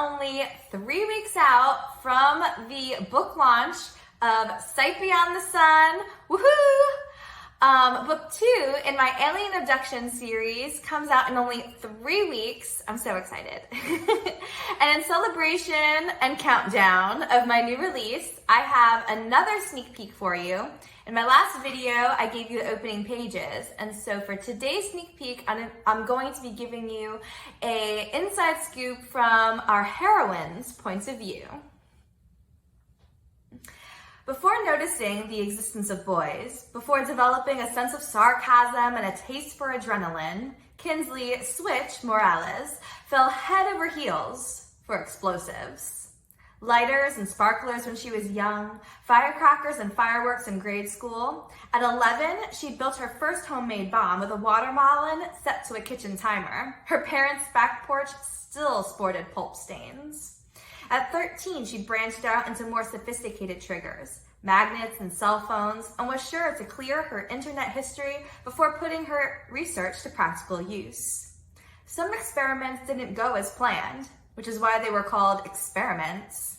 only 3 weeks out from the book launch of Sight Beyond the Sun. Woohoo! Book 2 in my Alien Abduction series comes out in only 3 weeks. I'm so excited. And in celebration and countdown of my new release, I have another sneak peek for you. In my last video, I gave you the opening pages, and so for today's sneak peek, I'm going to be giving you an inside scoop from our heroine's points of view. Before noticing the existence of boys, before developing a sense of sarcasm and a taste for adrenaline, Kinsley Switch Morales fell head over heels for explosives. Lighters and sparklers when she was young, firecrackers and fireworks in grade school. At 11, she built her first homemade bomb with a watermelon set to a kitchen timer. Her parents' back porch still sported pulp stains. At 13, she branched out into more sophisticated triggers, magnets and cell phones, and was sure to clear her internet history before putting her research to practical use. Some experiments didn't go as planned, which is why they were called experiments.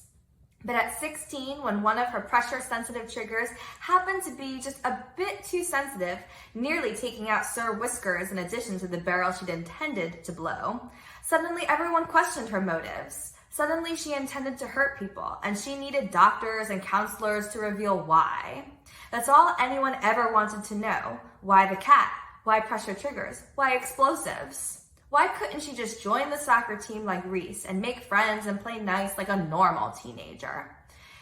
But at 16, when one of her pressure-sensitive triggers happened to be just a bit too sensitive, nearly taking out Sir Whiskers in addition to the barrel she'd intended to blow, suddenly everyone questioned her motives. Suddenly she intended to hurt people, and she needed doctors and counselors to reveal why. That's all anyone ever wanted to know. Why the cat? Why pressure triggers? Why explosives? Why couldn't she just join the soccer team like Reese and make friends and play nice like a normal teenager?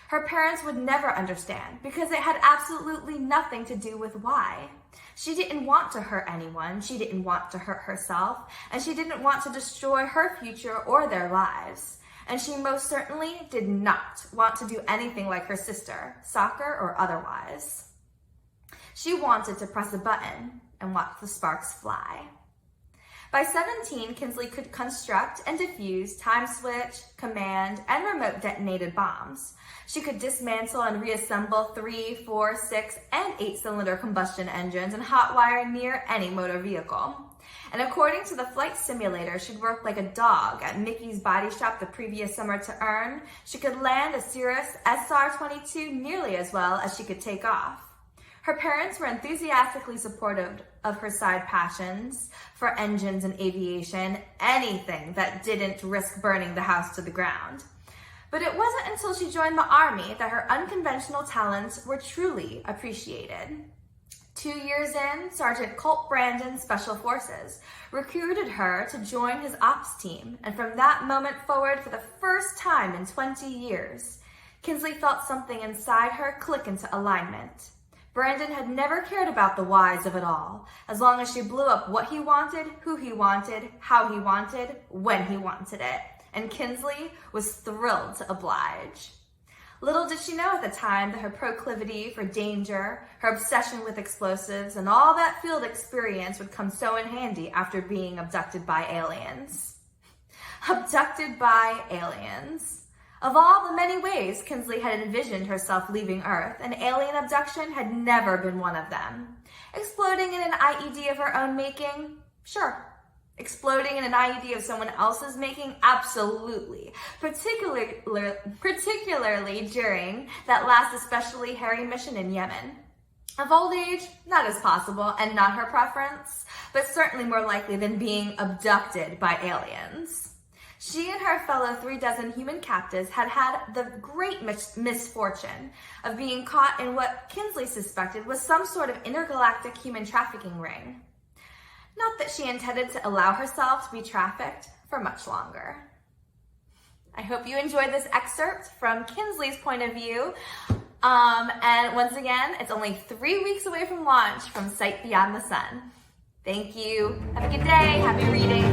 Her parents would never understand because it had absolutely nothing to do with why. She didn't want to hurt anyone, she didn't want to hurt herself, and she didn't want to destroy her future or their lives. And she most certainly did not want to do anything like her sister, soccer or otherwise. She wanted to press a button and watch the sparks fly. By 17, Kinsley could construct and defuse time switch, command, and remote detonated bombs. She could dismantle and reassemble 3, 4, 6, and 8-cylinder combustion engines and hotwire near any motor vehicle. And according to the flight simulator, she'd worked like a dog at Mickey's body shop the previous summer to earn. She could land a Cirrus SR-22 nearly as well as she could take off. Her parents were enthusiastically supportive of her side passions for engines and aviation, anything that didn't risk burning the house to the ground. But it wasn't until she joined the Army that her unconventional talents were truly appreciated. 2 years in, Sergeant Colt Brandon, Special Forces, recruited her to join his ops team, and from that moment forward, for the first time in 20 years, Kinsley felt something inside her click into alignment. Brandon had never cared about the whys of it all, as long as she blew up what he wanted, who he wanted, how he wanted, when he wanted it, and Kinsley was thrilled to oblige. Little did she know at the time that her proclivity for danger, her obsession with explosives, and all that field experience would come so in handy after being abducted by aliens. Abducted by aliens. Of all the many ways Kinsley had envisioned herself leaving Earth, an alien abduction had never been one of them. Exploding in an IED of her own making? Sure. Exploding in an IED of someone else's making? Absolutely. Particularly during that last especially hairy mission in Yemen. Of old age, not as possible and not her preference, but certainly more likely than being abducted by aliens. She and her fellow 36 human captives had had the great misfortune of being caught in what Kinsley suspected was some sort of intergalactic human trafficking ring. Not that she intended to allow herself to be trafficked for much longer. I hope you enjoyed this excerpt from Kinsley's point of view. And once again, it's only 3 weeks away from launch from Sight Beyond the Sun. Thank you. Have a good day. Happy reading.